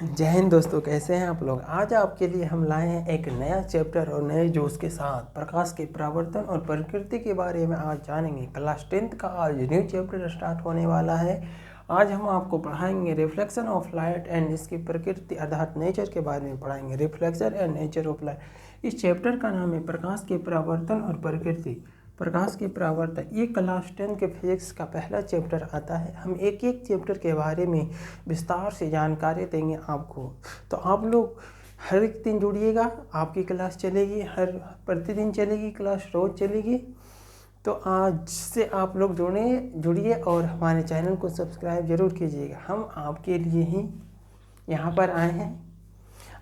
जय हिंद दोस्तों, कैसे हैं आप लोग। आज आपके लिए हम लाए हैं एक नया चैप्टर और नए जोश के साथ। प्रकाश के परावर्तन और प्रकृति के बारे में आज जानेंगे। क्लास 10th का आज न्यू चैप्टर स्टार्ट होने वाला है। आज हम आपको पढ़ाएंगे रिफ्लेक्शन ऑफ लाइट एंड इसकी प्रकृति अर्थात नेचर के बारे में पढ़ाएंगे। Reflection and nature of light. इस चैप्टर का नाम है प्रकाश के परावर्तन और प्रकृति। प्रकाश के परावर्तन ये क्लास 10 के फिजिक्स का पहला चैप्टर आता है। हम एक एक चैप्टर के बारे में विस्तार से जानकारी देंगे आपको। तो आप लोग हर एक दिन जुड़िएगा। आपकी क्लास चलेगी, हर प्रतिदिन चलेगी क्लास, रोज़ चलेगी। तो आज से आप लोग जुड़िए और हमारे चैनल को सब्सक्राइब ज़रूर कीजिएगा। हम आपके लिए ही यहाँ पर आए हैं।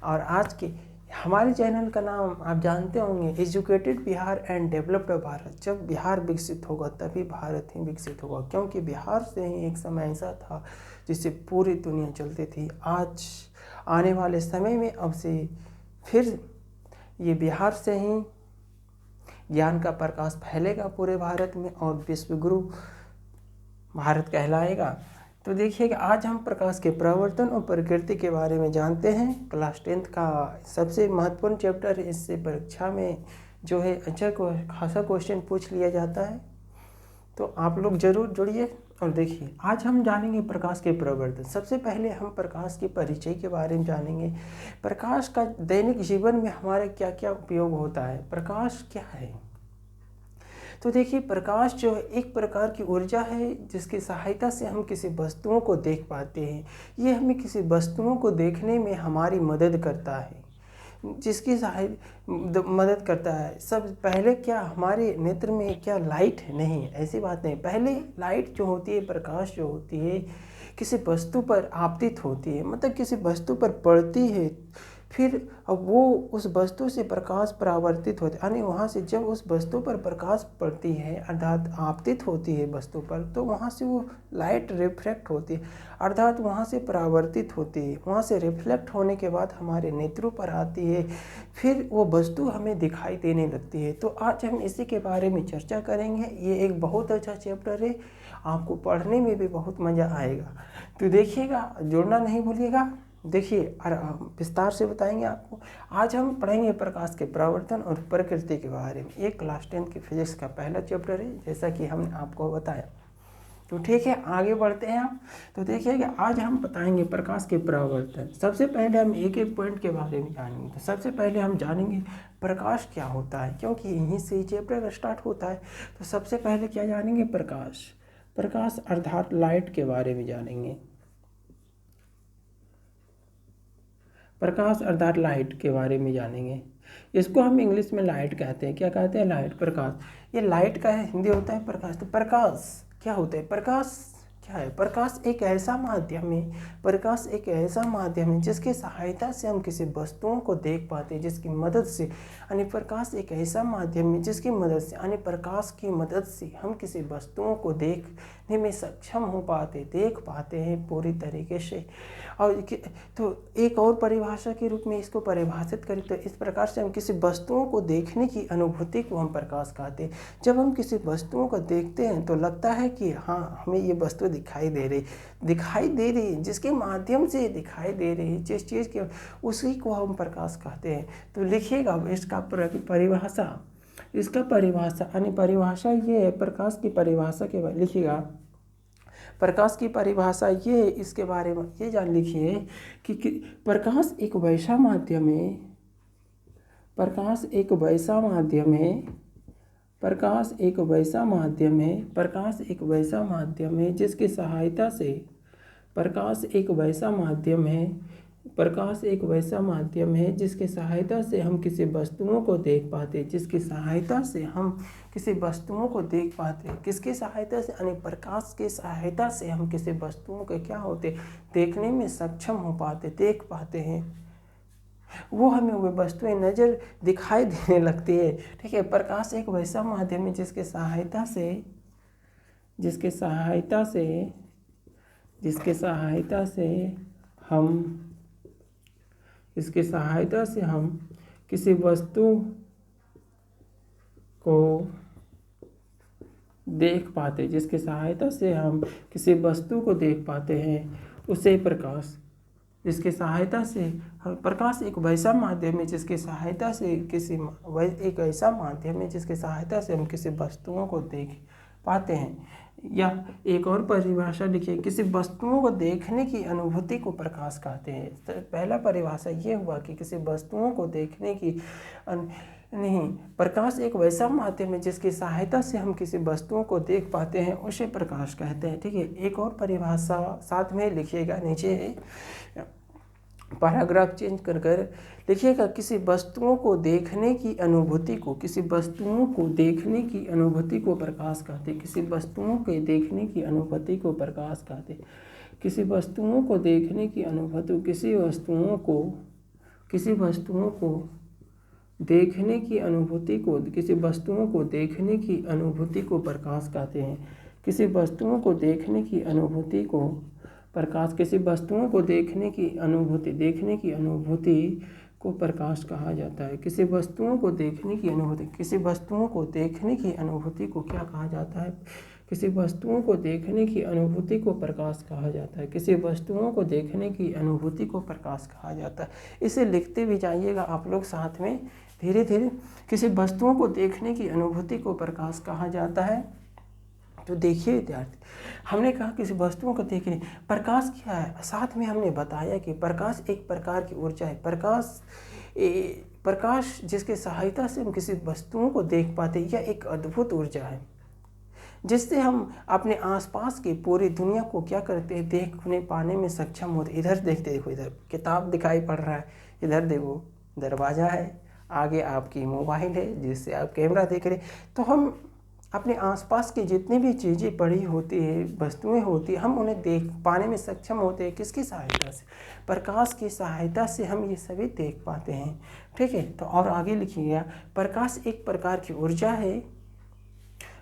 और आज के हमारे चैनल का नाम आप जानते होंगे, educated Bihar and developed Bharat. जब बिहार विकसित होगा तभी भारत ही विकसित होगा, क्योंकि बिहार से ही एक समय ऐसा था जिससे पूरी दुनिया चलती थी। आज आने वाले समय में अब से फिर ये बिहार से ही ज्ञान का प्रकाश फैलेगा पूरे भारत में और विश्वगुरु भारत कहलाएगा। तो देखिए कि आज हम प्रकाश के परावर्तन और प्रकृति के बारे में जानते हैं। क्लास 10th का सबसे महत्वपूर्ण चैप्टर है। इससे परीक्षा में जो है अच्छा खासा क्वेश्चन पूछ लिया जाता है। तो आप लोग ज़रूर जुड़िए और देखिए। आज हम जानेंगे प्रकाश के परावर्तन। सबसे पहले हम प्रकाश के परिचय के बारे में जानेंगे। प्रकाश का दैनिक जीवन में हमारे क्या क्या उपयोग होता है, प्रकाश क्या है। तो देखिए, प्रकाश जो है एक प्रकार की ऊर्जा है जिसकी सहायता से हम किसी वस्तुओं को देख पाते हैं। ये हमें किसी वस्तुओं को देखने में हमारी मदद करता है, जिसकी मदद करता है। सब पहले क्या हमारे नेत्र में क्या लाइट है? नहीं, ऐसी बात नहीं। पहले लाइट जो होती है, प्रकाश जो होती है, किसी वस्तु पर आपतित होती है, मतलब किसी वस्तु पर पड़ती है। फिर अब वो उस वस्तु से प्रकाश परावर्तित होता है, यानी वहाँ से जब उस वस्तु पर प्रकाश पड़ती है अर्थात आपतित होती है वस्तु पर, तो वहाँ से वो लाइट रिफ्लेक्ट होती है अर्थात वहाँ से परावर्तित होती है। वहाँ से रिफ्लेक्ट होने के बाद हमारे नेत्रों पर आती है, फिर वो वस्तु हमें दिखाई देने लगती है। तो आज हम इसी के बारे में चर्चा करेंगे। ये एक बहुत अच्छा चैप्टर है, आपको पढ़ने में भी बहुत मज़ा आएगा। तो देखिएगा, जुड़ना नहीं भूलिएगा। देखिए विस्तार से बताएंगे आपको। आज हम पढ़ेंगे प्रकाश के परावर्तन और प्रकृति के बारे में। ये क्लास 10 की फिजिक्स का पहला चैप्टर है, जैसा कि हमने आपको बताया। तो ठीक है, आगे बढ़ते हैं हम। तो देखिए कि आज हम बताएंगे प्रकाश के परावर्तन। सबसे पहले हम एक एक पॉइंट के बारे में जानेंगे। तो सबसे पहले हम जानेंगे प्रकाश क्या होता है, क्योंकि यहीं से चैप्टर स्टार्ट होता है। तो सबसे पहले क्या जानेंगे? प्रकाश अर्थात लाइट के बारे में जानेंगे। प्रकाश अर्थात लाइट के बारे में जानेंगे। इसको हम इंग्लिश में लाइट कहते हैं। क्या कहते हैं? लाइट, प्रकाश। ये लाइट का है, हिंदी होता है प्रकाश। तो प्रकाश क्या होता है? प्रकाश क्या है? प्रकाश एक ऐसा माध्यम है, प्रकाश एक ऐसा माध्यम है जिसकी सहायता से हम किसी वस्तुओं को देख पाते हैं, जिसकी मदद से, यानी प्रकाश एक ऐसा माध्यम है जिसकी मदद से, यानी प्रकाश की मदद से हम किसी वस्तुओं को देखने में सक्षम हो पाते, देख पाते हैं पूरी तरीके से। और तो एक और परिभाषा के रूप में इसको परिभाषित करें तो इस प्रकार से हम किसी वस्तुओं को देखने की अनुभूति को हम प्रकाश कहते हैं। जब हम किसी वस्तुओं को देखते हैं तो लगता है कि हाँ, हमें ये वस्तु दिखाई दे रही, जिसके माध्यम से दिखाई दे रही है, जिस चीज़ के, उसी को हम प्रकाश कहते हैं। तो लिखिएगा इसका परिभाषा यानी परिभाषा ये है। प्रकाश की परिभाषा के बारे लिखिएगा। प्रकाश की परिभाषा ये है, इसके बारे में ये जान लिखिए कि प्रकाश एक वैसा माध्यम है, प्रकाश एक वैसा माध्यम है जिसकी सहायता से, प्रकाश एक वैसा माध्यम है जिसकी सहायता से हम किसी वस्तुओं को देख पाते, किसकी सहायता से किसकी सहायता से, यानी प्रकाश की सहायता से हम किसी वस्तुओं के क्या होते, देखने में सक्षम हो पाते, देख पाते हैं। वो हमें वो वस्तुएं नज़र दिखाई देने लगती है। ठीक है, प्रकाश एक वैसा माध्यम है जिसके सहायता से हम किसी वस्तु को देख पाते, हैं, उसे प्रकाश जिसकी सहायता से प्रकाश एक वैसा माध्यम है जिसकी सहायता से एक ऐसा माध्यम है जिसकी सहायता से हम किसी वस्तुओं को देख पाते हैं। या एक और परिभाषा लिखिए, किसी वस्तुओं को देखने की अनुभूति को प्रकाश कहते हैं। तो पहला परिभाषा ये हुआ कि किसी वस्तुओं को देखने की नहीं, प्रकाश एक वैसा माध्यम है जिसकी सहायता से हम किसी वस्तुओं को देख पाते हैं, उसे प्रकाश कहते हैं। ठीक है, एक और परिभाषा साथ में लिखिएगा, नीचे पैराग्राफ चेंज कर लिखिएगा, किसी वस्तुओं को देखने की अनुभूति को, किसी वस्तुओं को देखने की अनुभूति को प्रकाश कहते, किसी वस्तुओं के देखने की अनुभूति को प्रकाश कहते, किसी वस्तुओं को देखने की अनुभूति, किसी वस्तुओं को देखने की अनुभूति को, किसी वस्तुओं को देखने की अनुभूति को प्रकाश कहते हैं। किसी वस्तुओं को देखने की अनुभूति को प्रकाश, किसी वस्तुओं को देखने की अनुभूति को प्रकाश कहा जाता है। किसी वस्तुओं को देखने की अनुभूति, किसी वस्तुओं को देखने की अनुभूति को क्या कहा जाता है? किसी वस्तुओं को देखने की अनुभूति को प्रकाश कहा जाता है। किसी वस्तुओं को देखने की अनुभूति को प्रकाश कहा जाता है। इसे लिखते भी जाइएगा आप लोग साथ में धीरे धीरे। किसी वस्तुओं को देखने की अनुभूति को प्रकाश कहा जाता है। तो देखिए विद्यार्थी, हमने कहा किसी वस्तुओं को देखने, प्रकाश क्या है? साथ में हमने बताया कि प्रकाश एक प्रकार की ऊर्जा है। प्रकाश जिसके सहायता से हम किसी वस्तुओं को देख पाते हैं, यह एक अद्भुत ऊर्जा है जिससे हम अपने आसपास की पूरी दुनिया को क्या करते हैं, देखने पाने में सक्षम होते। इधर देखते, देखो इधर किताब दिखाई पड़ रहा है, इधर देखो दरवाज़ा है, आगे आपकी मोबाइल है जिससे आप कैमरा देख रहे। तो हम अपने आसपास की जितनी भी चीज़ें पड़ी होती है, वस्तुएं होती है, हम उन्हें देख पाने में सक्षम होते हैं। किसकी सहायता से? प्रकाश की सहायता से हम ये सभी देख पाते हैं। ठीक है, तो और आगे लिखिएगा, प्रकाश एक प्रकार की ऊर्जा है।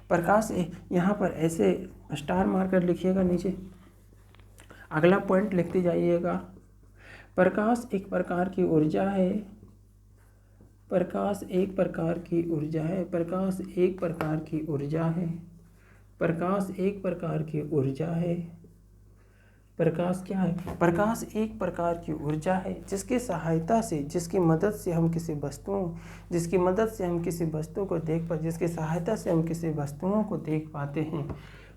प्रकाश यहाँ पर ऐसे स्टार मारकर लिखिएगा नीचे, अगला पॉइंट लिखते जाइएगा। प्रकाश एक प्रकार की ऊर्जा है। प्रकाश एक प्रकार की ऊर्जा है। प्रकाश एक प्रकार की ऊर्जा है। प्रकाश एक प्रकार की ऊर्जा है। प्रकाश क्या है? प्रकाश एक प्रकार की ऊर्जा है जिसकी सहायता से, जिसकी मदद से हम किसी वस्तुओं को देख पाते, जिसकी सहायता से हम किसी वस्तुओं को देख पाते हैं।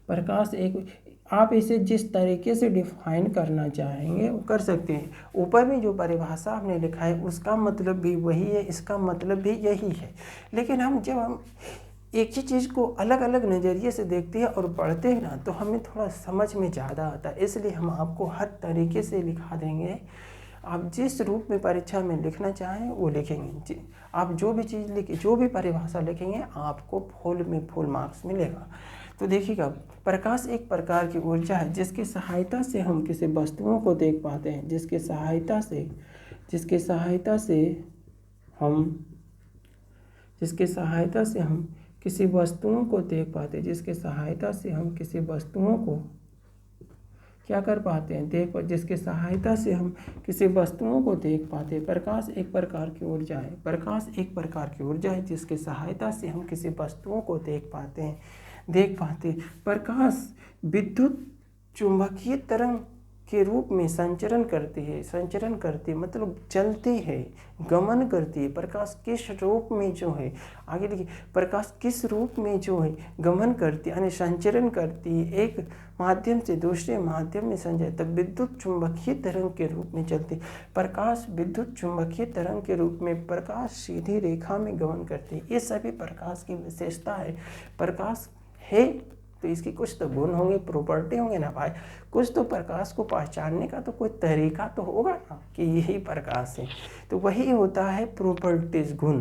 प्रकाश एक, आप इसे जिस तरीके से डिफाइन करना चाहेंगे वो कर सकते हैं। ऊपर में जो परिभाषा हमने लिखा है उसका मतलब भी वही है, इसका मतलब भी यही है। लेकिन जब हम एक ही चीज़ को अलग अलग नज़रिए से देखते हैं और पढ़ते हैं ना, तो हमें थोड़ा समझ में ज़्यादा आता है। इसलिए हम आपको हर तरीके से लिखा देंगे। आप जिस रूप में परीक्षा में लिखना चाहें वो लिखेंगे। आप जो भी चीज़ लिखें, जो भी परिभाषा लिखेंगे, आपको फुल मार्क्स मिलेगा। तो देखिएगा, प्रकाश एक प्रकार की ऊर्जा है जिसकी सहायता से हम किसी वस्तुओं को देख पाते हैं, जिसकी सहायता से हम किसी वस्तुओं को देख पाते हैं, जिसकी सहायता से हम किसी वस्तुओं को क्या कर पाते हैं, जिसकी सहायता से हम किसी वस्तुओं को देख पाते हैं। प्रकाश एक प्रकार की ऊर्जा है। प्रकाश एक प्रकार की ऊर्जा है जिसकी सहायता से हम किसी वस्तुओं को देख पाते। प्रकाश विद्युत चुंबकीय तरंग के रूप में संचरण करती है, मतलब चलती है, गमन करती है। प्रकाश किस रूप में जो है, आगे देखिए, प्रकाश किस रूप में जो है गमन करती है, यानी संचरण करती है, एक माध्यम से दूसरे माध्यम में संचरण, तब विद्युत चुंबकीय तरंग के रूप में चलती है। प्रकाश विद्युत चुंबकीय तरंग के रूप में, प्रकाश सीधी रेखा में गमन करती है। ये सभी प्रकाश की विशेषता है। प्रकाश है तो इसकी कुछ तो गुण होंगे, प्रॉपर्टी होंगे ना भाई। कुछ तो प्रकाश को पहचानने का तो कोई तरीका तो होगा ना कि यही प्रकाश है। तो वही होता है प्रॉपर्टीज, गुण।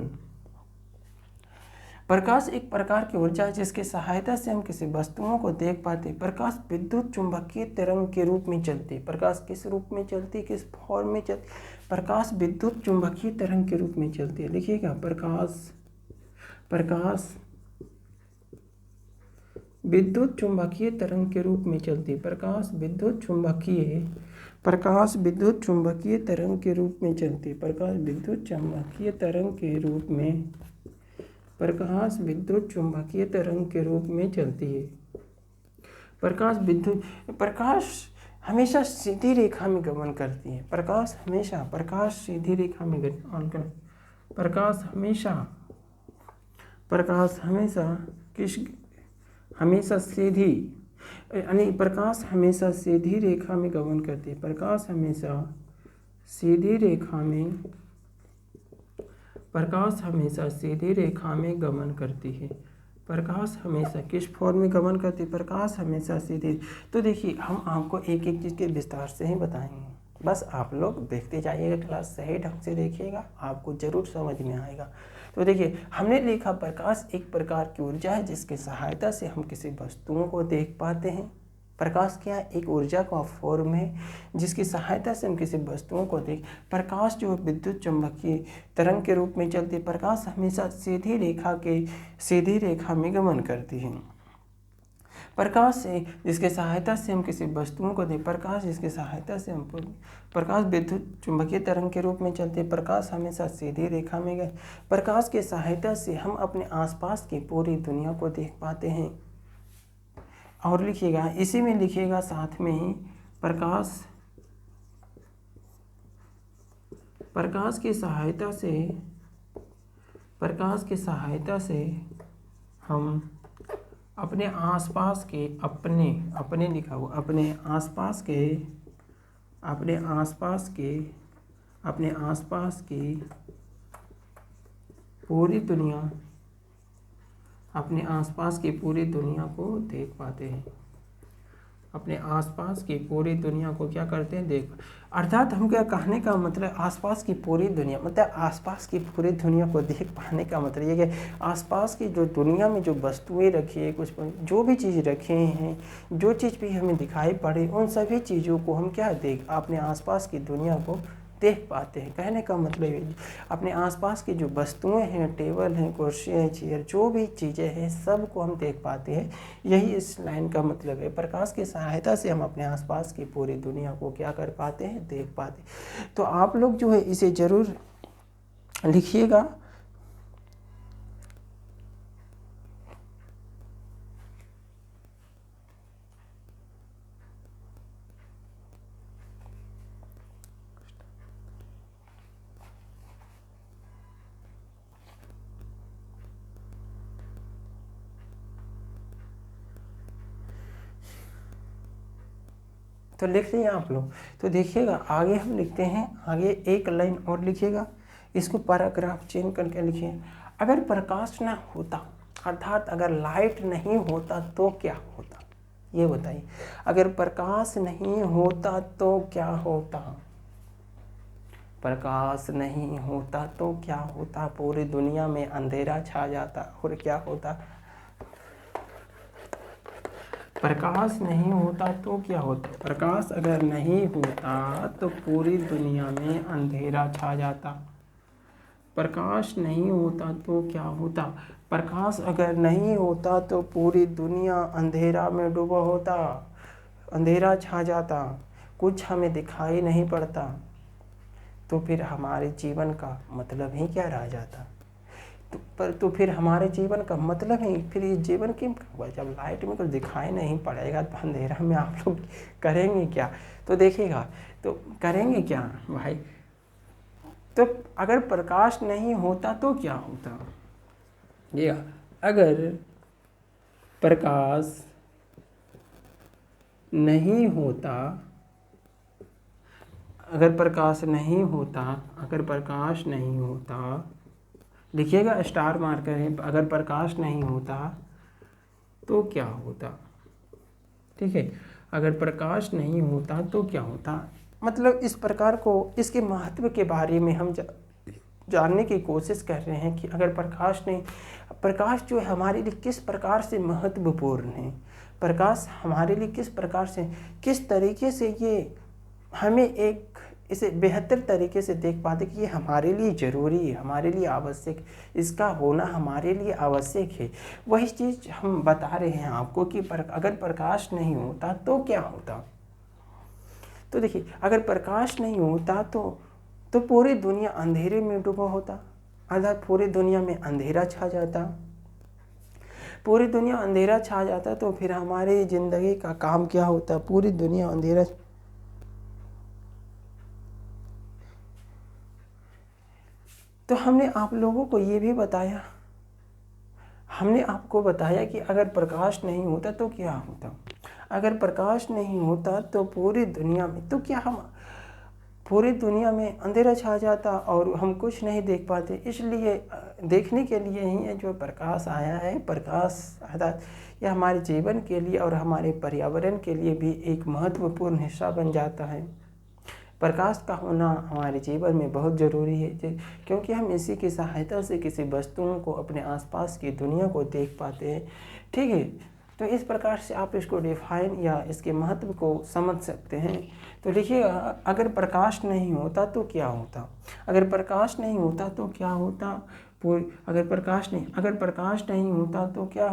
प्रकाश एक प्रकार की ऊर्जा है जिसकी सहायता से हम किसी वस्तुओं को देख पाते। प्रकाश विद्युत चुंबकीय तरंग के रूप में चलती। प्रकाश किस रूप में चलती, किस फॉर्म में चलती? प्रकाश विद्युत चुंबकीय तरंग के रूप में चलती है। लिखिएगा, प्रकाश विद्युत चुंबकीय तरंग के रूप में चलती। प्रकाश विद्युत चुंबकीय तरंग के रूप में चलती। प्रकाश विद्युत चुंबकीय तरंग के रूप में चलती है। प्रकाश हमेशा सीधी रेखा में गमन करती है। प्रकाश हमेशा, प्रकाश सीधी रेखा में गमन कर, प्रकाश हमेशा किस, हमेशा सीधी, यानी प्रकाश हमेशा सीधी रेखा में गमन करती है। प्रकाश हमेशा सीधी रेखा में, प्रकाश हमेशा सीधी रेखा में गमन करती है। प्रकाश हमेशा किस फॉर्म में गमन करती है? प्रकाश हमेशा सीधी। तो देखिए हम आपको एक एक चीज़ के विस्तार से ही बताएंगे, बस आप लोग देखते जाइएगा, क्लास सही ढंग से देखिएगा, आपको ज़रूर समझ में आएगा। तो देखिए हमने लिखा प्रकाश एक प्रकार की ऊर्जा है जिसकी सहायता से हम किसी वस्तुओं को देख पाते हैं। प्रकाश क्या है? एक ऊर्जा का फॉर्म है जिसकी सहायता से हम किसी वस्तुओं को देख। प्रकाश जो विद्युत चुम्बकीय तरंग के रूप में चलती है। प्रकाश हमेशा सीधी रेखा में गमन करती है। प्रकाश से जिसके सहायता से हम किसी वस्तुओं को देख, प्रकाश जिसकी सहायता से हम, प्रकाश विद्युत चुम्बकीय तरंग के रूप में चलती है। प्रकाश हमेशा सीधी रेखा में गए। प्रकाश की सहायता से हम अपने आसपास की पूरी दुनिया को देख पाते हैं। और लिखिएगा, इसी में लिखिएगा साथ में ही, प्रकाश की सहायता से हम अपने आसपास के, अपने लिखा हुआ, अपने आसपास की पूरी दुनिया, अपने आसपास की पूरी दुनिया को देख पाते हैं। अपने आसपास की पूरी दुनिया को क्या करते हैं? देख। अर्थात हम क्या कहने का मतलब, आसपास की पूरी दुनिया मतलब आसपास की पूरी दुनिया को देख पाने का मतलब ये कि आसपास की जो दुनिया में जो वस्तुएं रखी है, कुछ जो भी चीज़ रखे हैं, जो चीज़ भी हमें दिखाई पड़े, उन सभी चीज़ों को हम क्या अपने आसपास की दुनिया को देख पाते हैं। कहने का मतलब है अपने आसपास की जो वस्तुएं हैं, टेबल हैं, कुर्सियाँ हैं, चेयर, जो भी चीज़ें हैं, सब को हम देख पाते हैं। यही इस लाइन का मतलब है। प्रकाश की सहायता से हम अपने आसपास की पूरी दुनिया को क्या कर पाते हैं? देख पाते हैं। तो आप लोग जो है इसे ज़रूर लिखिएगा। तो लिख लिए आप लोग। तो देखिएगा आगे हम लिखते हैं, आगे एक लाइन और लिखिएगा, इसको पैराग्राफ चेंज करके लिखिए। अगर प्रकाश ना होता, अर्थात अगर लाइट नहीं होता तो क्या होता? ये बताइए। अगर प्रकाश नहीं होता तो क्या होता? प्रकाश नहीं होता तो क्या होता? पूरी दुनिया में अंधेरा छा जाता। और क्या होता? प्रकाश नहीं होता तो क्या होता? प्रकाश अगर नहीं होता तो पूरी दुनिया में अंधेरा छा जाता। प्रकाश नहीं होता तो क्या होता? प्रकाश अगर नहीं होता तो पूरी दुनिया अंधेरा में डूबा होता, अंधेरा छा जाता, कुछ हमें दिखाई नहीं पड़ता। तो फिर हमारे जीवन का मतलब ही क्या रह जाता? तो फिर हमारे जीवन का मतलब ही, फिर ये जीवन क्यों हुआ? जब लाइट में कुछ दिखाई नहीं पड़ेगा तो अंधेरा में आप लोग करेंगे क्या? तो देखिएगा, तो करेंगे क्या भाई? तो अगर प्रकाश नहीं होता तो क्या होता? ये अगर प्रकाश नहीं होता, अगर प्रकाश नहीं होता, लिखिएगा, स्टार मार्कर है। अगर प्रकाश नहीं होता तो क्या होता? ठीक है, अगर प्रकाश नहीं होता तो क्या होता? मतलब इस प्रकार को, इसके महत्व के बारे में हम जानने की कोशिश कर रहे हैं कि अगर प्रकाश जो है हमारे लिए किस प्रकार से महत्वपूर्ण है। प्रकाश हमारे लिए किस प्रकार से, किस तरीके से ये हमें एक इसे बेहतर तरीके से देख पाते कि ये हमारे लिए ज़रूरी है, हमारे लिए आवश्यक, इसका होना हमारे लिए आवश्यक है। वही चीज़ हम बता रहे हैं आपको कि अगर प्रकाश नहीं होता तो क्या होता। तो देखिए, अगर प्रकाश नहीं होता तो पूरी दुनिया अंधेरे में डूबा होता, अर्थात पूरी दुनिया में अंधेरा छा जाता। पूरी दुनिया अंधेरा छा जाता तो फिर हमारी ज़िंदगी का काम क्या होता? पूरी दुनिया अंधेरा तो हमने आप लोगों को ये भी बताया, हमने आपको बताया कि अगर प्रकाश नहीं होता तो क्या होता, अगर प्रकाश नहीं होता तो पूरी दुनिया में, तो क्या हम पूरी दुनिया में अंधेरा छा जाता और हम कुछ नहीं देख पाते। इसलिए देखने के लिए ही है जो प्रकाश आया है। प्रकाश अर्थात यह हमारे जीवन के लिए और हमारे पर्यावरण के लिए भी एक महत्वपूर्ण हिस्सा बन जाता है। प्रकाश का होना हमारे जीवन में बहुत ज़रूरी है, क्योंकि हम इसी की सहायता से किसी वस्तुओं को, अपने आसपास की दुनिया को देख पाते हैं। ठीक है, तो इस प्रकार से आप इसको डिफाइन या इसके महत्व को समझ सकते हैं। तो देखिए, अगर प्रकाश नहीं होता तो क्या होता, अगर प्रकाश नहीं होता तो क्या होता, अगर प्रकाश नहीं होता तो क्या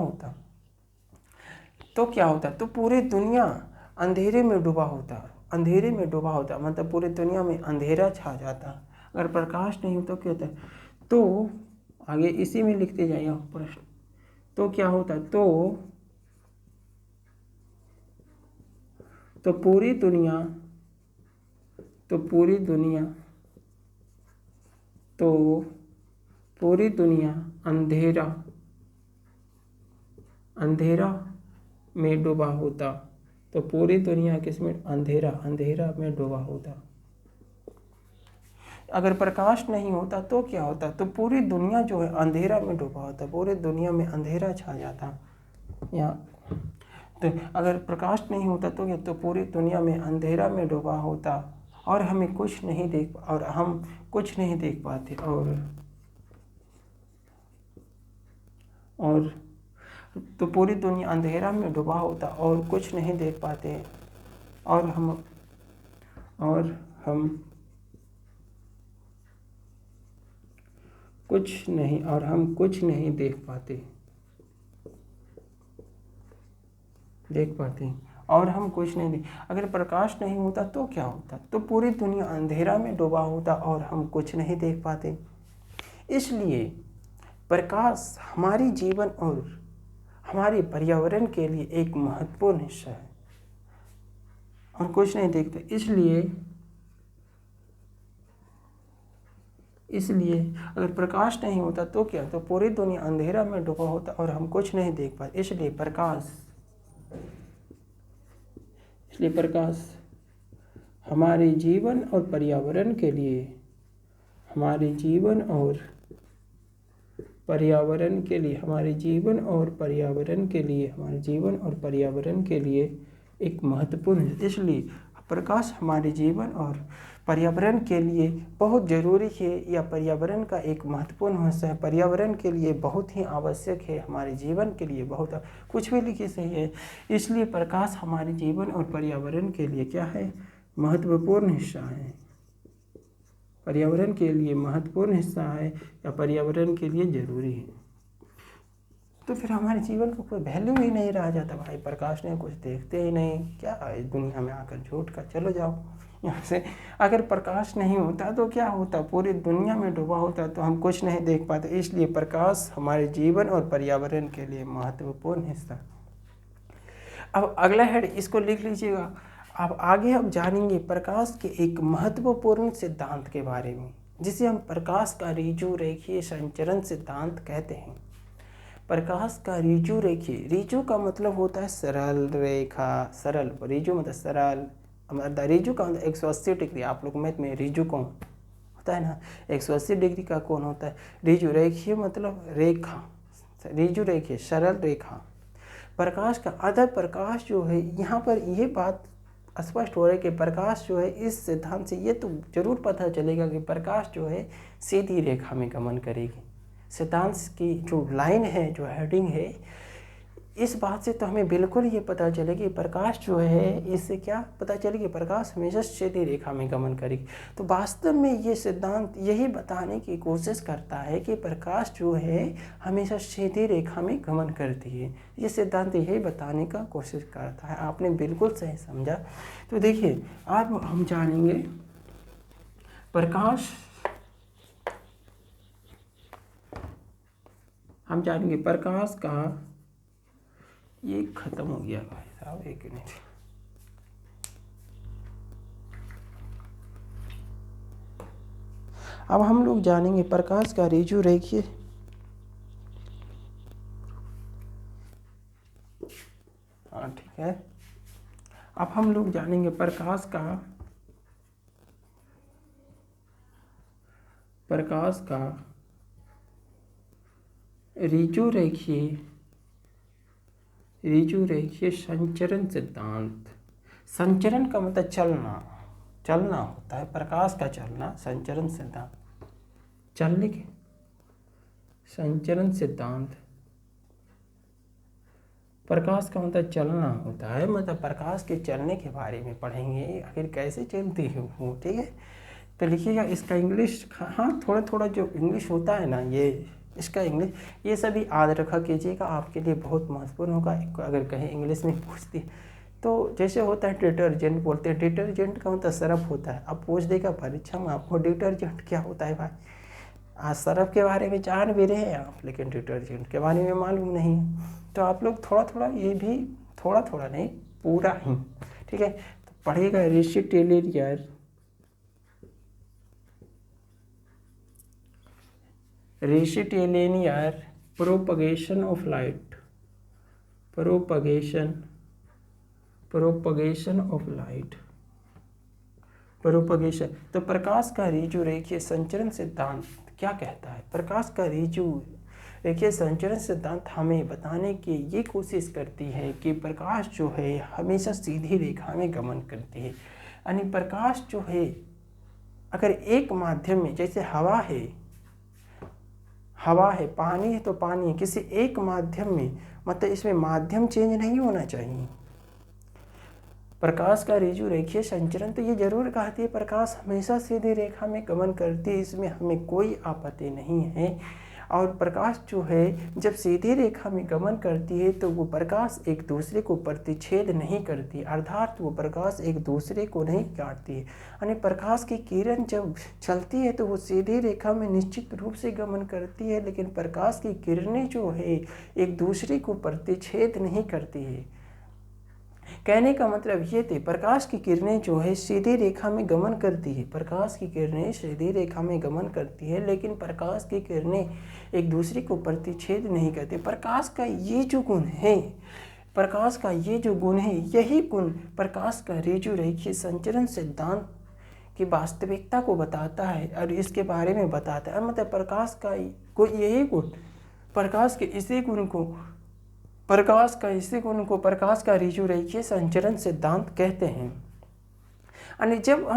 होता, तो पूरी दुनिया अंधेरे में डूबा होता, मतलब पूरी दुनिया में अंधेरा छा जाता। अगर प्रकाश नहीं होता क्या होता, तो आगे इसी में लिखते जाइए प्रश्न, तो क्या होता, तो पूरी दुनिया अंधेरा में डूबा होता। तो पूरी दुनिया किसमें, अंधेरा में डूबा होता। अगर प्रकाश नहीं होता तो क्या होता, तो पूरी दुनिया जो है अंधेरा में डूबा होता, पूरी दुनिया में अंधेरा छा जाता। या तो अगर प्रकाश नहीं होता तो क्या, तो पूरी दुनिया में अंधेरा में डूबा होता और हम कुछ नहीं देख पाते। और तो पूरी दुनिया अंधेरा में डूबा होता और कुछ नहीं देख पाते, और हम कुछ नहीं देख पाते, और हम कुछ नहीं देख। अगर प्रकाश नहीं होता तो क्या होता, तो पूरी दुनिया अंधेरा में डूबा होता और हम कुछ नहीं देख पाते। इसलिए प्रकाश हमारी जीवन और हमारे पर्यावरण के लिए एक महत्वपूर्ण हिस्सा है, और कुछ नहीं देखते। इसलिए अगर प्रकाश नहीं होता तो क्या, तो पूरी दुनिया अंधेरा में डूबा होता और हम कुछ नहीं देख पाते। इसलिए प्रकाश हमारे जीवन और पर्यावरण के लिए, हमारे जीवन और पर्यावरण के लिए एक महत्वपूर्ण है। इसलिए प्रकाश हमारे जीवन और पर्यावरण के लिए बहुत ज़रूरी है, या पर्यावरण का एक महत्वपूर्ण हिस्सा है, पर्यावरण के लिए बहुत ही आवश्यक है, हमारे जीवन के लिए बहुत, कुछ भी लिखे सही है। इसलिए प्रकाश हमारे जीवन और पर्यावरण के लिए क्या है, महत्वपूर्ण हिस्सा है, पर्यावरण के लिए महत्वपूर्ण हिस्सा है, या पर्यावरण के लिए ज़रूरी है। तो फिर हमारे जीवन को कोई वैल्यू ही नहीं रह जाता भाई, प्रकाश नहीं, कुछ देखते ही नहीं, क्या इस दुनिया में आकर झूठ का, चलो जाओ यहाँ से। अगर प्रकाश नहीं होता तो क्या होता, पूरी दुनिया में डूबा होता तो हम कुछ नहीं देख पाते। इसलिए प्रकाश हमारे जीवन और पर्यावरण के लिए महत्वपूर्ण हिस्सा। अब अगला हेड इसको लिख लीजिएगा। अब आगे हम जानेंगे प्रकाश के एक महत्वपूर्ण सिद्धांत के बारे में, जिसे हम प्रकाश का ऋजु रेखीय संचरण सिद्धांत कहते हैं। प्रकाश का ऋजु रेखीय, ऋजु का मतलब होता है सरल रेखा, सरल, ऋजु मतलब सरल, ऋजु का मतलब 180 डिग्री। आप लोग मैथ में ऋजु कोण होता है ना, 180 डिग्री का कोण होता है। ऋजु रेखीय मतलब रेखा, ऋजु रेखीय सरल रेखा। प्रकाश का आधा, प्रकाश जो है यहाँ पर ये बात स्पष्ट हो रहा है कि प्रकाश जो है, इस सिद्धांत से ये तो जरूर पता चलेगा कि प्रकाश जो है सीधी रेखा में गमन करेगी। सिद्धांत की जो लाइन है, जो हेडिंग है, इस बात से तो हमें बिल्कुल ये पता चलेगी प्रकाश जो है, इससे क्या पता चलेगी, प्रकाश हमेशा सीधी रेखा में गमन करेगी। तो वास्तव में ये सिद्धांत यही बताने की कोशिश करता है कि प्रकाश जो है हमेशा सीधी रेखा में गमन करती है। ये सिद्धांत यही बताने का कोशिश करता है। आपने बिल्कुल सही समझा। तो देखिए, अब हम जानेंगे प्रकाश का, ये खत्म हो गया भाई साहब, एक मिनट। अब हम लोग जानेंगे प्रकाश का ऋजु रेखीय ठीक है। अब हम लोग जानेंगे प्रकाश का ऋजु रेखीय संचरण सिद्धांत। संचरण का मतलब चलना होता है, प्रकाश का चलना, संचरण सिद्धांत, चलने के संचरण सिद्धांत। प्रकाश का मतलब चलना होता है, मतलब प्रकाश के चलने के बारे में पढ़ेंगे, आखिर कैसे चलती है वो, ठीक है। तो लिखिएगा इसका इंग्लिश, हाँ थोड़ा थोड़ा जो इंग्लिश होता है ना, ये इसका इंग्लिश, ये सभी याद रखा कीजिएगा, आपके लिए बहुत महत्वपूर्ण होगा। अगर कहीं इंग्लिश में पूछती तो जैसे होता है डिटर्जेंट, बोलते हैं डिटर्जेंट का मतलब सरफ होता है। अब पूछ देगा परीक्षा में आपको डिटर्जेंट क्या होता है भाई, आज सरफ के बारे में जान भी रहे हैं आप, लेकिन डिटर्जेंट के बारे में मालूम नहीं है। तो आप लोग थोड़ा थोड़ा, ये भी थोड़ा थोड़ा नहीं पूरा ही, ठीक है। तो पढ़िएगा rectilinear propagation of light, propagation of light, propagation. तो प्रकाश का ऋजु रेखीय संचरण सिद्धांत क्या कहता है? प्रकाश का ऋजु रेखीय संचरण सिद्धांत हमें बताने की ये कोशिश करती है कि प्रकाश जो है हमेशा सीधी रेखा में गमन करती है। यानी प्रकाश जो है अगर एक माध्यम में, जैसे हवा है, पानी है तो पानी है, किसी एक माध्यम में, मतलब इसमें माध्यम चेंज नहीं होना चाहिए। प्रकाश का ऋजु रेखीय संचरण तो ये जरूर कहती है प्रकाश हमेशा सीधी रेखा में गमन करती है, इसमें हमें कोई आपत्ति नहीं है। और प्रकाश जो है जब सीधी रेखा में गमन करती है तो वो प्रकाश एक दूसरे को प्रतिच्छेद नहीं करती, अर्थात वो प्रकाश एक दूसरे को नहीं काटती है। यानी प्रकाश की किरण जब चलती है तो वो सीधी रेखा में निश्चित रूप से गमन करती है, लेकिन प्रकाश की किरणें जो है एक दूसरे को प्रतिच्छेद नहीं करती है। कहने का मतलब ये थे, प्रकाश की किरणें जो है सीधी रेखा में गमन करती है, प्रकाश की किरणें सीधी रेखा में गमन करती है, लेकिन प्रकाश की किरणें एक दूसरे को प्रतिच्छेद नहीं करती। प्रकाश का ये जो गुण है, प्रकाश का ये जो गुण है, यही गुण प्रकाश का ऋजु रेखीय संचरण सिद्धांत की वास्तविकता को बताता है और इसके बारे में बताता है। मतलब प्रकाश का यही गुण, प्रकाश के इसी गुण को प्रकाश का ऋजु रेखीय संचरण सिद्धांत कहते हैं। यानी जब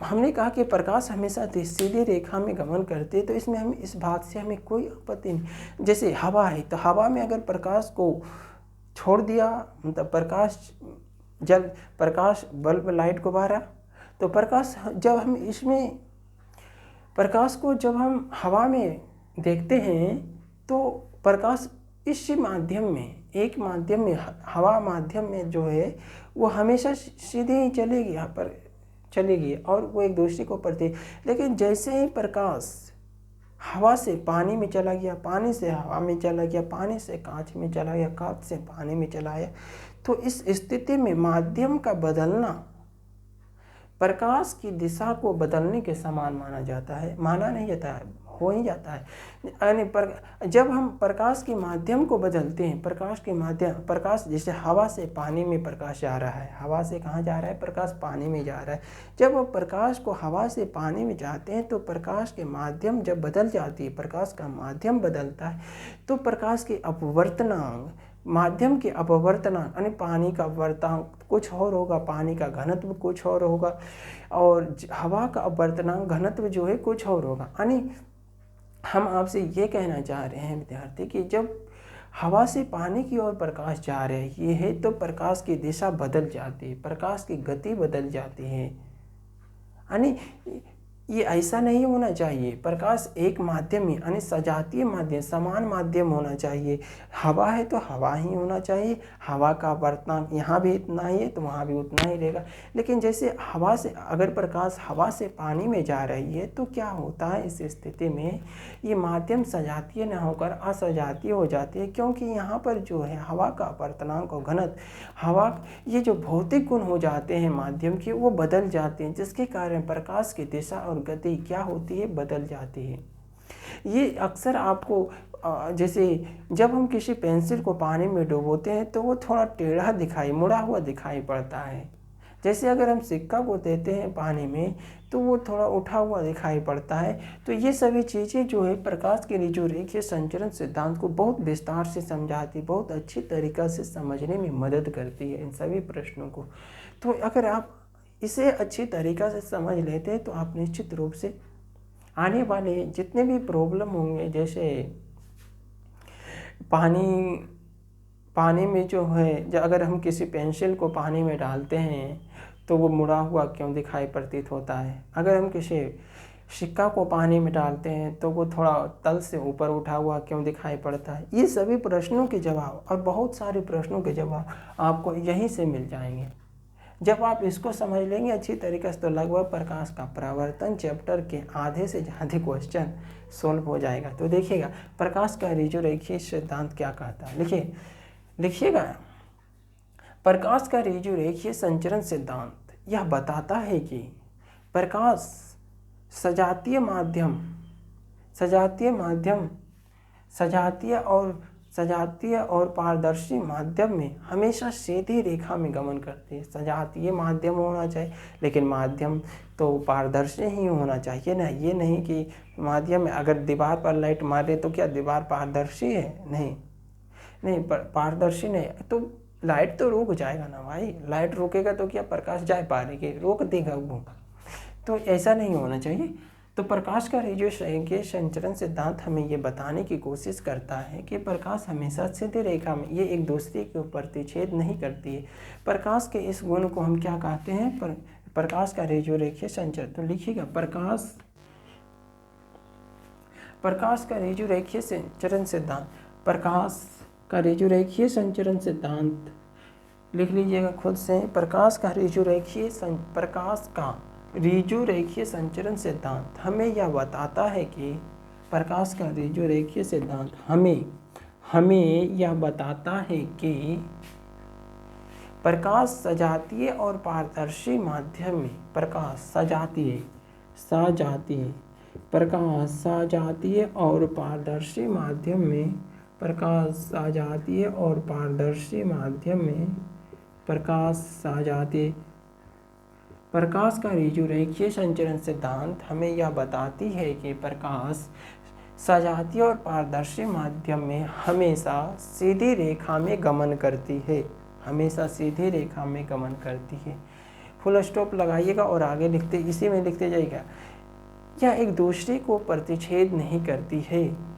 हमने कहा कि प्रकाश हमेशा सीधी रेखा में गमन करते हैं, तो इसमें हम इस बात से हमें कोई आपत्ति नहीं। जैसे हवा है तो हवा में अगर प्रकाश को छोड़ दिया, मतलब प्रकाश बल्ब लाइट को बारा, तो प्रकाश जब हम इसमें प्रकाश को जब हम हवा में देखते हैं तो प्रकाश इस माध्यम में, एक माध्यम में, हवा माध्यम में जो है वो हमेशा सीधे ही चलेगी, यहाँ पर चलेगी और वो एक दूसरे को प्रति। लेकिन जैसे ही प्रकाश हवा से पानी में चला गया, पानी से हवा में चला गया, पानी से कांच में चला गया, कांच से पानी में चला गया, तो इस स्थिति में माध्यम का बदलना प्रकाश की दिशा को बदलने के समान माना जाता है, माना नहीं जाता है, हो ही जाता है। यानी जब हम प्रकाश के माध्यम को बदलते हैं, प्रकाश जैसे हवा से पानी में प्रकाश जा रहा है, हवा से कहाँ जा रहा है, प्रकाश पानी में जा रहा है। जब हम प्रकाश को हवा से पानी में जाते हैं तो प्रकाश के माध्यम जब बदल जाती है, प्रकाश का माध्यम बदलता है, तो प्रकाश के अपवर्तनांक, माध्यम के अपवर्तनांक, यानी पानी का अपवर्तनांक कुछ और होगा, पानी का घनत्व कुछ और होगा, और हवा का अपवर्तनांक घनत्व जो है कुछ और होगा। यानी हम आपसे ये कहना चाह रहे हैं विद्यार्थी कि जब हवा से पानी की ओर प्रकाश जा रहा है ये है, तो प्रकाश की दिशा बदल जाती है, प्रकाश की गति बदल जाती है। यानी ये ऐसा नहीं होना चाहिए, प्रकाश एक माध्यम ही, यानी सजातीय माध्यम, समान माध्यम होना चाहिए। हवा है तो हवा ही होना चाहिए, हवा का वर्तनांक यहाँ भी इतना ही है तो वहाँ भी उतना ही रहेगा। लेकिन जैसे हवा से, अगर प्रकाश हवा से पानी में जा रही है तो क्या होता है, इस स्थिति में ये माध्यम सजातीय न होकर असजातीय हो जाती है, क्योंकि यहाँ पर जो है हवा का वर्तनांक और घनत्व, हवा ये जो भौतिक गुण हो जाते हैं माध्यम के, वो बदल जाते हैं, जिसके कारण प्रकाश की दिशा और और गति क्या होती है, बदल जाती है। ये अक्सर आपको जैसे जब हम किसी पेंसिल को पानी में डुबोते हैं तो वो थोड़ा टेढ़ा दिखाई, मुड़ा हुआ दिखाई पड़ता है। जैसे अगर हम सिक्का को देते हैं पानी में तो वो थोड़ा उठा हुआ दिखाई पड़ता है। तो ये सभी चीज़ें जो है प्रकाश के ऋजुरेखीय संचरण सिद्धांत को बहुत विस्तार से समझाती, बहुत अच्छी तरीक़ा से समझने में मदद करती है इन सभी प्रश्नों को। तो अगर आप इसे अच्छी तरीक़ा से समझ लेते हैं तो आप निश्चित रूप से आने वाले जितने भी प्रॉब्लम होंगे, जैसे पानी में जो है, अगर हम किसी पेंसिल को पानी में डालते हैं तो वो मुड़ा हुआ क्यों दिखाई प्रतीत होता है, अगर हम किसी सिक्का को पानी में डालते हैं तो वो थोड़ा तल से ऊपर उठा हुआ क्यों दिखाई पड़ता है। ये सभी प्रश्नों के जवाब और बहुत सारे प्रश्नों के जवाब आपको यहीं से मिल जाएंगे। जब आप इसको समझ लेंगे अच्छी तरीके से तो लगभग प्रकाश का परावर्तन चैप्टर के आधे से ज़्यादा क्वेश्चन सोल्व हो जाएगा। तो देखिएगा प्रकाश का ऋजुरेखीय सिद्धांत क्या कहता है, लिखिएगा। प्रकाश का ऋजुरेखीय संचरण सिद्धांत यह बताता है कि प्रकाश सजातीय और पारदर्शी माध्यम में हमेशा सीधी रेखा में गमन करती है। सजातीय माध्यम होना चाहिए, लेकिन माध्यम तो पारदर्शी ही होना चाहिए ना। ये नहीं कि माध्यम में अगर दीवार पर लाइट मारे तो क्या दीवार पारदर्शी है, नहीं पारदर्शी नहीं, तो लाइट तो रुक जाएगा ना भाई। लाइट रुकेगा तो क्या प्रकाश जा पाएगी, रोक देगा वो। तो ऐसा नहीं होना चाहिए। तो प्रकाश का ऋजुरेखीय संचरण सिद्धांत हमें ये बताने की कोशिश करता है कि प्रकाश हमेशा सीधी रेखा में, ये एक दूसरे के प्रतिच्छेद नहीं करती है। प्रकाश के इस गुण को हम क्या कहते हैं, प्रकाश का ऋजुरेखीय संचरण। तो लिखिएगा प्रकाश का ऋजुरेखीय संचरण सिद्धांत, प्रकाश का ऋजुरेखीय संचरण सिद्धांत लिख लीजिएगा खुद से। प्रकाश का ऋजुरेखीय संचरण सिद्धांत हमें यह बताता है कि प्रकाश का ऋजुरेखीय सिद्धांत हमें यह बताता है कि प्रकाश सजातीय और पारदर्शी माध्यम में प्रकाश सजातीय और पारदर्शी माध्यम में प्रकाश का ऋजुरेखीय संचरण सिद्धांत हमें यह बताती है कि प्रकाश सजातीय और पारदर्शी माध्यम में हमेशा सीधी रेखा में गमन करती है। फुल स्टॉप लगाइएगा और आगे इसी में लिखते जाइएगा। यह एक दूसरे को प्रतिच्छेद नहीं करती है।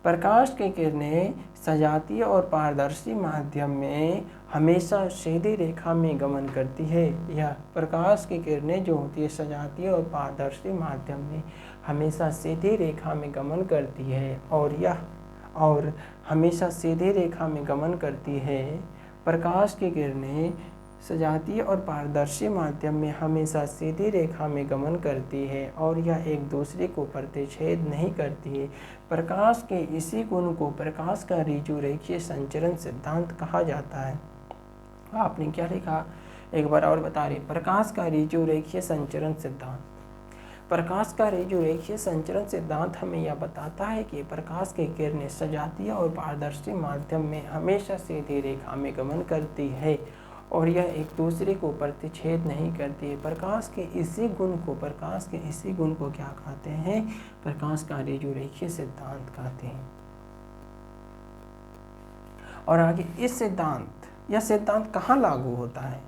प्रकाश की किरणें सजातीय और पारदर्शी माध्यम में हमेशा सीधी रेखा में गमन करती है। यह प्रकाश की किरणें जो होती है सजातीय और पारदर्शी माध्यम में हमेशा सीधी रेखा में गमन करती है और हमेशा सीधी रेखा में गमन करती है। प्रकाश की किरणें सजातीय और पारदर्शी माध्यम में हमेशा सीधी रेखा में गमन करती है और यह एक दूसरे को प्रतिच्छेद नहीं करती है। प्रकाश के इसी गुण को प्रकाश का ऋजुरेखीय संचरण सिद्धांत कहा जाता है। आपने क्या लिखा, एक बार और बता रहे। प्रकाश का ऋजुरेखीय संचरण सिद्धांत, प्रकाश का ऋजुरेखीय संचरण सिद्धांत हमें यह बताता है कि प्रकाश की किरणें सजातीय और पारदर्शी माध्यम में हमेशा सीधी रेखा में गमन करती है और यह एक दूसरे को प्रतिच्छेद नहीं करती है। प्रकाश के इसी गुण को क्या कहते हैं, प्रकाश का ऋजुरेखीय सिद्धांत कहते हैं। और आगे यह सिद्धांत कहाँ लागू होता है,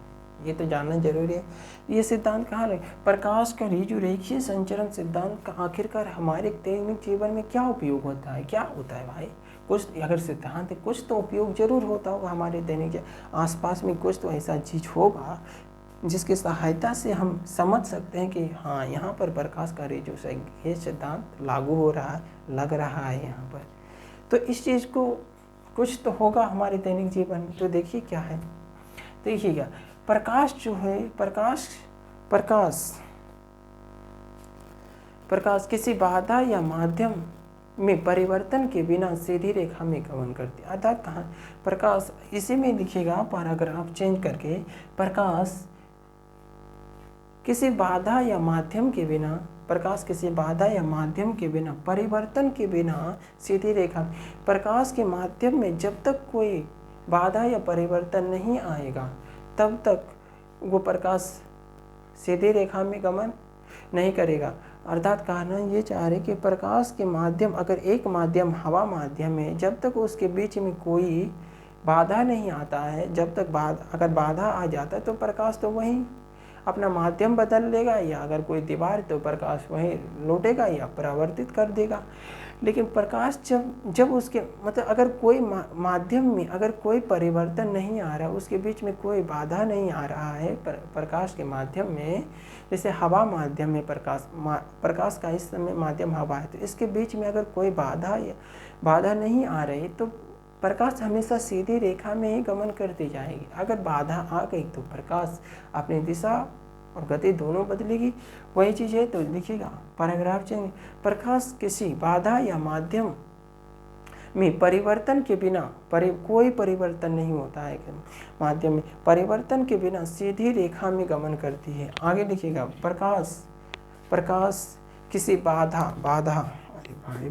ये तो जानना जरूरी है। ये सिद्धांत कहाँ लगे, प्रकाश का ऋजुरेखीय संचरण सिद्धांत का आखिरकार हमारे दैनिक जीवन में क्या उपयोग होता है, क्या होता है भाई। कुछ अगर सिद्धांत है, कुछ तो उपयोग जरूर होता होगा हमारे दैनिक आसपास में, कुछ तो ऐसा चीज़ होगा जिसकी सहायता से हम समझ सकते हैं कि हाँ यहाँ पर प्रकाश का ऋजुरेखीय सिद्धांत लागू हो रहा है, लग रहा है यहाँ पर। तो इस चीज़ को कुछ तो होगा हमारे दैनिक जीवन में। तो देखिए क्या है, देखिएगा प्रकाश जो है, प्रकाश किसी बाधा या माध्यम में परिवर्तन के बिना सीधी रेखा में गमन करती है। अर्थात कहाँ प्रकाश, इसी में लिखिएगा पैराग्राफ चेंज करके, किसी बाधा या माध्यम के बिना, प्रकाश किसी बाधा या माध्यम के बिना, परिवर्तन के बिना सीधी रेखा, प्रकाश के माध्यम में जब तक कोई बाधा या परिवर्तन नहीं आएगा तब तक वो प्रकाश सीधी रेखा में गमन नहीं करेगा। अर्थात कहना ये चाह रहे कि प्रकाश के माध्यम, अगर एक माध्यम हवा माध्यम है, जब तक उसके बीच में कोई बाधा नहीं आता है, जब तक अगर बाधा आ जाता है तो प्रकाश तो वहीं अपना माध्यम बदल लेगा, या अगर कोई दीवार तो प्रकाश वहीं लौटेगा या परावर्तित कर देगा। लेकिन प्रकाश जब उसके मतलब अगर कोई माध्यम में अगर कोई परिवर्तन नहीं आ रहा, उसके बीच में कोई बाधा नहीं आ रहा है प्रकाश के माध्यम में, जैसे हवा माध्यम में प्रकाश का इस समय माध्यम हवा है, तो इसके बीच में अगर कोई बाधा नहीं आ रही तो प्रकाश हमेशा सीधी रेखा में ही गमन करती जाएगी। अगर बाधा आ गई तो प्रकाश अपनी दिशा और गति दोनों बदलेगी। वही चीज़ है, तो लिखिएगा पैराग्राफ चेंज। प्रकाश किसी बाधा या माध्यम में परिवर्तन के बिना कोई परिवर्तन नहीं होता है, माध्यम में परिवर्तन के बिना सीधी रेखा में गमन करती है। आगे लिखिएगा प्रकाश किसी बाधा अरे भाई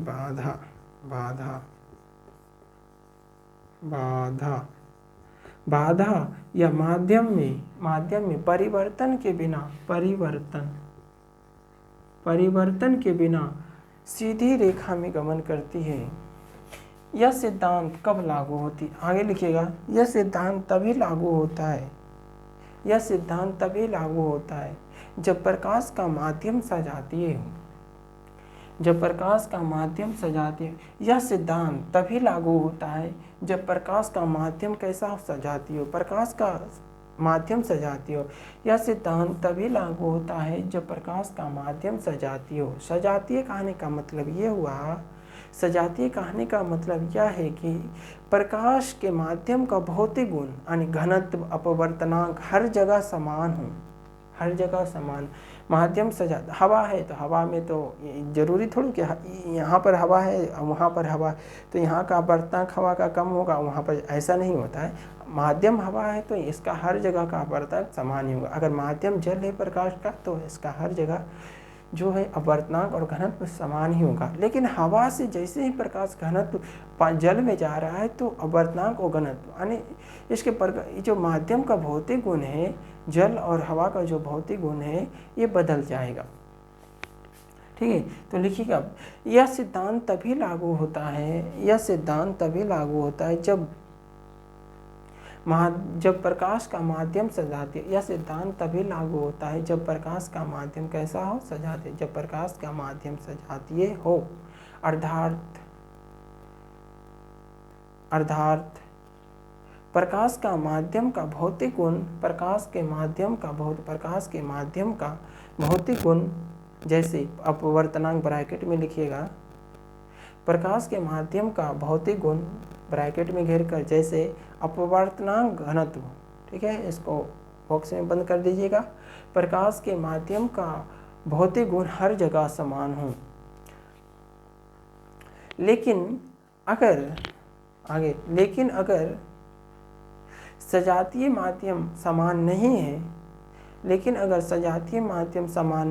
बाधा या माध्यम में परिवर्तन के बिना सीधी रेखा में गमन करती है। यह सिद्धांत कब लागू होती, आगे लिखिएगा, यह सिद्धांत तभी लागू होता है जब प्रकाश का माध्यम सजातीय हो। यह सिद्धांत तभी लागू होता है जब प्रकाश का माध्यम कैसा सजाती हो, प्रकाश का माध्यम सजाती हो। यह सिद्धांत तभी लागू होता है जब प्रकाश का माध्यम सजाती हो। सजातीय कहने का मतलब ये हुआ, सजातीय कहने का मतलब यह है कि प्रकाश के माध्यम का भौतिक गुण यानी घनत्व, अपवर्तनांक हर जगह समान हो, हर जगह समान। माध्यम सजा, हवा है तो हवा में तो जरूरी थोड़ी कि यहाँ पर हवा है वहाँ पर हवा, तो यहाँ का अपवर्तनांक हवा का कम होगा, वहाँ पर ऐसा नहीं होता है। माध्यम हवा है तो इसका हर जगह का अपवर्तनांक समान ही होगा। अगर माध्यम जल है प्रकाश का तो इसका हर जगह जो है अपवर्तनांक और घनत्व समान ही होगा। लेकिन हवा से जैसे ही प्रकाश घनत्व जल में जा रहा है तो अपवर्तनांक और घनत्व यानी इसके जो माध्यम का भौतिक गुण है, जल और हवा का जो भौतिक गुण है, ये बदल जाएगा। ठीक है, तो लिखिएगा यह सिद्धांत तभी लागू होता है जब प्रकाश का माध्यम सजातीय। यह सिद्धांत तभी लागू होता है जब प्रकाश का माध्यम कैसा हो, सजातीय। जब प्रकाश का माध्यम सजातीय हो, अर्थात प्रकाश का माध्यम का भौतिक गुण, प्रकाश के माध्यम का भौतिक गुण, जैसे अपवर्तनांक ब्रैकेट में लिखिएगा, प्रकाश के माध्यम का भौतिक गुण ब्रैकेट में घेर कर, जैसे अपवर्तनांक घनत्व। ठीक है, इसको बॉक्स में बंद कर दीजिएगा। प्रकाश के माध्यम का भौतिक गुण हर जगह समान हो, लेकिन अगर सजातीय माध्यम समान नहीं है, लेकिन अगर सजातीय माध्यम समान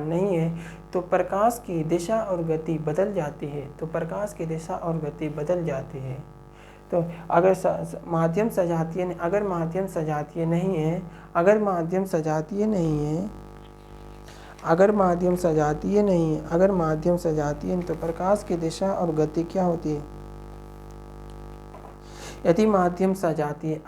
नहीं है तो प्रकाश की दिशा और गति बदल जाती है। तो अगर माध्यम सजातीय नहीं है तो प्रकाश की दिशा और गति क्या होती है? यदि माध्यम सजातीय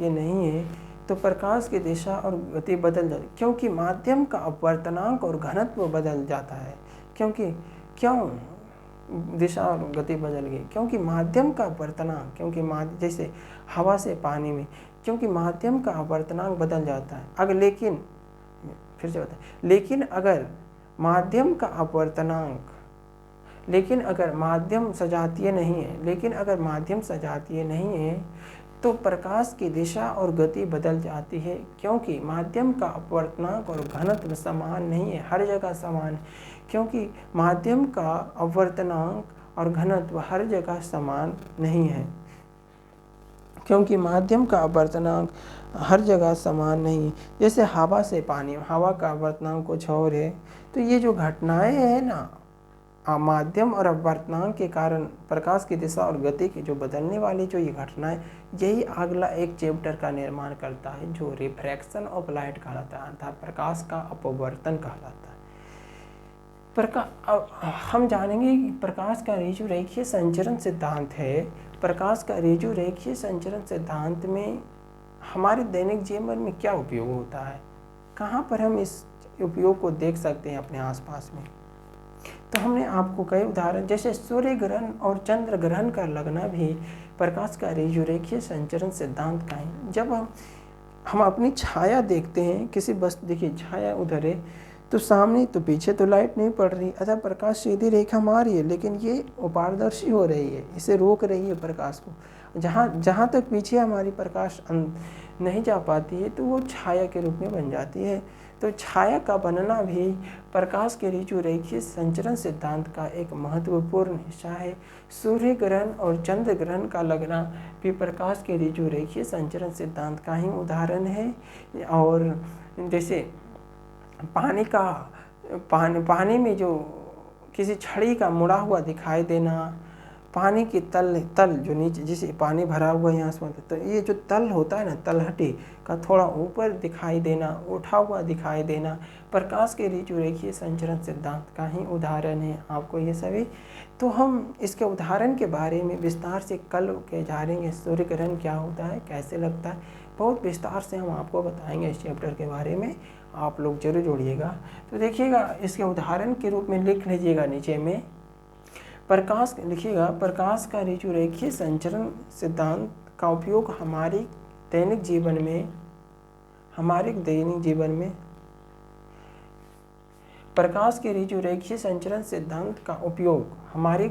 नहीं है तो प्रकाश की दिशा और गति बदल जाती है, क्योंकि माध्यम का अपवर्तनांक और घनत्व बदल जाता है। क्यों दिशा और गति बदल गई? क्योंकि माध्यम का अपवर्तनांक, जैसे हवा से पानी में, क्योंकि माध्यम का अपवर्तनांक बदल जाता है। लेकिन अगर माध्यम सजातीय नहीं है तो प्रकाश की दिशा और गति बदल जाती है, क्योंकि माध्यम का अपवर्तनांक और घनत्व समान नहीं है, हर जगह समान है। क्योंकि माध्यम का अपवर्तनांक और घनत्व हर जगह समान नहीं है। क्योंकि माध्यम का अपवर्तनांक हर जगह समान नहीं। जैसे हवा से पानी, हवा का अपवर्तनांक कुछ और है। तो ये जो घटनाएं हैं ना, माध्यम और अपवर्तनांक के कारण प्रकाश की दिशा और गति की जो बदलने वाली जो ये घटनाएं, यही अगला एक चैप्टर का निर्माण करता है जो रिफ्रैक्शन ऑफ लाइट कहलाता है, अर्थात प्रकाश का अपवर्तन कहलाता है। हम जानेंगे कि प्रकाश का ऋजु रेखीय संचरण सिद्धांत है। प्रकाश का ऋजु रेखीय संचरण सिद्धांत में हमारे दैनिक जीवन में क्या उपयोग होता है, कहाँ पर हम इस उपयोग को देख सकते हैं अपने आसपास में। तो हमने आपको कई उदाहरण, जैसे सूर्य ग्रहण और चंद्र ग्रहण का लगना भी प्रकाश का ऋजु रेखीय संचरण सिद्धांत का है। जब हम अपनी छाया देखते हैं किसी वस्तु, देखिए छाया उधर है तो सामने तो पीछे तो लाइट नहीं पड़ रही, अतः प्रकाश सीधी रेखा मार रही है, लेकिन ये अपारदर्शी हो रही है, इसे रोक रही है प्रकाश को। जहाँ तक पीछे हमारी प्रकाश नहीं जा पाती है तो वो छाया के रूप में बन जाती है। तो छाया का बनना भी प्रकाश के ऋजु रेखीय संचरण सिद्धांत का एक महत्वपूर्ण हिस्सा है। सूर्य ग्रहण और चंद्र ग्रहण का लगना भी प्रकाश के ऋजु रेखीय संचरण सिद्धांत का ही उदाहरण है। और जैसे पानी में जो किसी छड़ी का मुड़ा हुआ दिखाई देना, पानी की तल जो नीचे, जैसे पानी भरा हुआ यहाँ से, तो ये जो तल होता है ना, तलहटी का थोड़ा ऊपर दिखाई देना, उठा हुआ दिखाई देना, प्रकाश के ऋजु रेखीय संचरण सिद्धांत का ही उदाहरण है। आपको ये सभी, तो हम इसके उदाहरण के बारे में विस्तार से कल के जानेंगे। सूर्य ग्रहण क्या होता है, कैसे लगता है, बहुत विस्तार से हम आपको बताएंगे इस चैप्टर के बारे में। आप लोग जरूर जोड़िएगा। तो देखिएगा, इसके उदाहरण के रूप में लिख लीजिएगा नीचे में, प्रकाश लिखिएगा, प्रकाश का ऋजु रेखीय संचरण सिद्धांत का उपयोग हमारे दैनिक जीवन में प्रकाश के ऋजु रेखीय संचरण सिद्धांत का उपयोग हमारे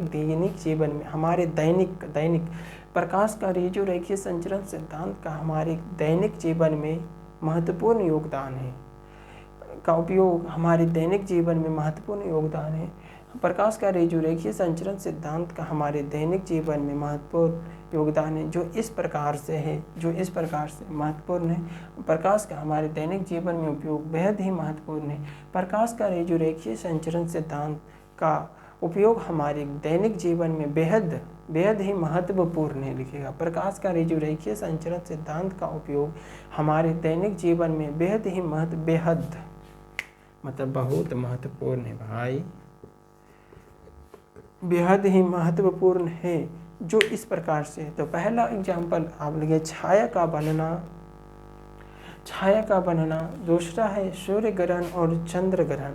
दैनिक प्रकाश का ऋजु रेखीय संचरण सिद्धांत का हमारे दैनिक जीवन में महत्वपूर्ण योगदान है। प्रकाश का ऋजु रेखीय संचरण सिद्धांत का हमारे दैनिक जीवन में महत्वपूर्ण योगदान है, जो इस प्रकार से महत्वपूर्ण है। प्रकाश का हमारे दैनिक जीवन में उपयोग बेहद ही महत्वपूर्ण है। प्रकाश का ऋजु रेखीय संचरण सिद्धांत का उपयोग हमारे दैनिक जीवन में बेहद ही महत्वपूर्ण है। लिखिएगा, प्रकाश का ऋजु रेखीय संचरण सिद्धांत का उपयोग हमारे दैनिक जीवन में बेहद मतलब बहुत महत्वपूर्ण है भाई, बेहद ही महत्वपूर्ण है, जो इस प्रकार से। तो पहला एग्जाम्पल आप लिखिए, छाया का बनना। दूसरा है सूर्य ग्रहण और चंद्र ग्रहण।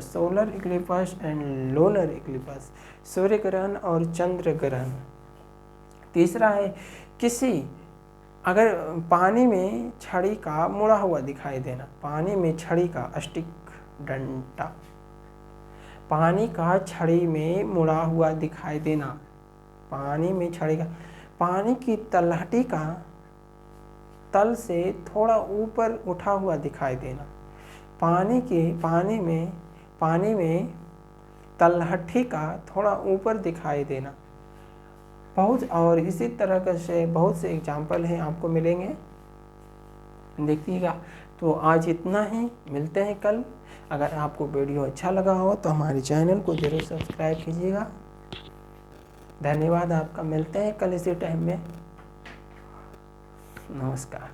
Solar eclipse and lunar eclipse, सूर्य ग्रहण और चंद्र ग्रहण। तीसरा है अगर पानी में छड़ी का मुड़ा हुआ दिखाई देना, पानी में छड़ी का स्टिक डंडा, पानी का छड़ी में मुड़ा हुआ दिखाई देना, पानी की तलहटी का तल से थोड़ा ऊपर उठा हुआ दिखाई देना, पानी में तलहटी का थोड़ा ऊपर दिखाई देना। और इसी तरह से बहुत से एग्जाम्पल हैं, आपको मिलेंगे, देखिएगा। तो आज इतना ही, मिलते हैं कल। अगर आपको वीडियो अच्छा लगा हो तो हमारे चैनल को जरूर सब्सक्राइब कीजिएगा। धन्यवाद आपका, मिलते हैं कल इसी टाइम में। नमस्कार।